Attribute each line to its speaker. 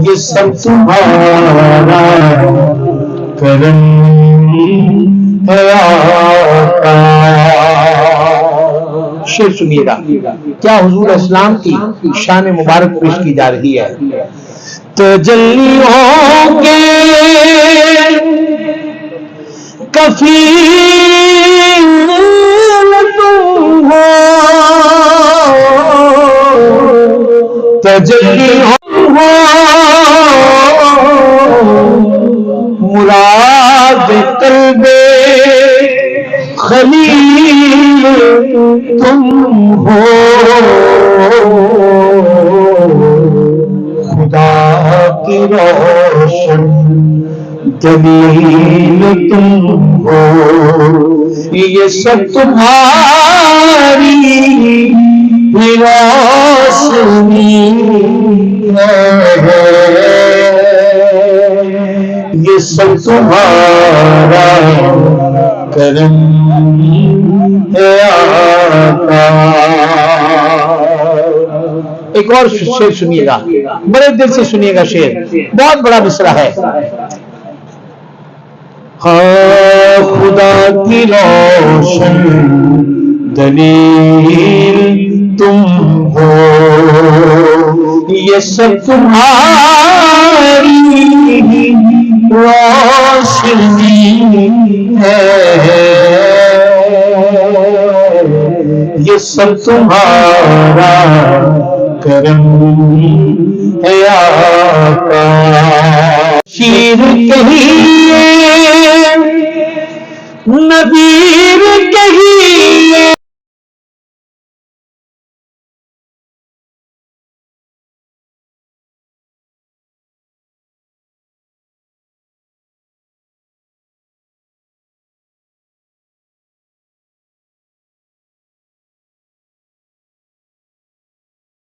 Speaker 1: یہ سب تمہارا کرم ہے آقا۔ شعر سنیے گا، کیا حضور اسلام کی شان مبارک پیش کی جا رہی ہے۔ تجلیوں کے کفیل تم ہو، تجلیوں ہو مراد قلب خلیل تم ہو، خدا کی روشن دلیل تم ہو، یہ سب تمہاری روشنی ہے، یہ سب تمہارا کرم ہے آقا۔ ایک اور شعر سنیے گا، بڑے دل سے سنیے گا، شعر بہت بڑا مصرع ہے۔ ہاں خدا کی روشن دلیل تم ہو، یہ سب تمہاری روشنی ہے، یہ سب تمہارا کرم ہے آقا۔ شیر کہیے نذیر کہیے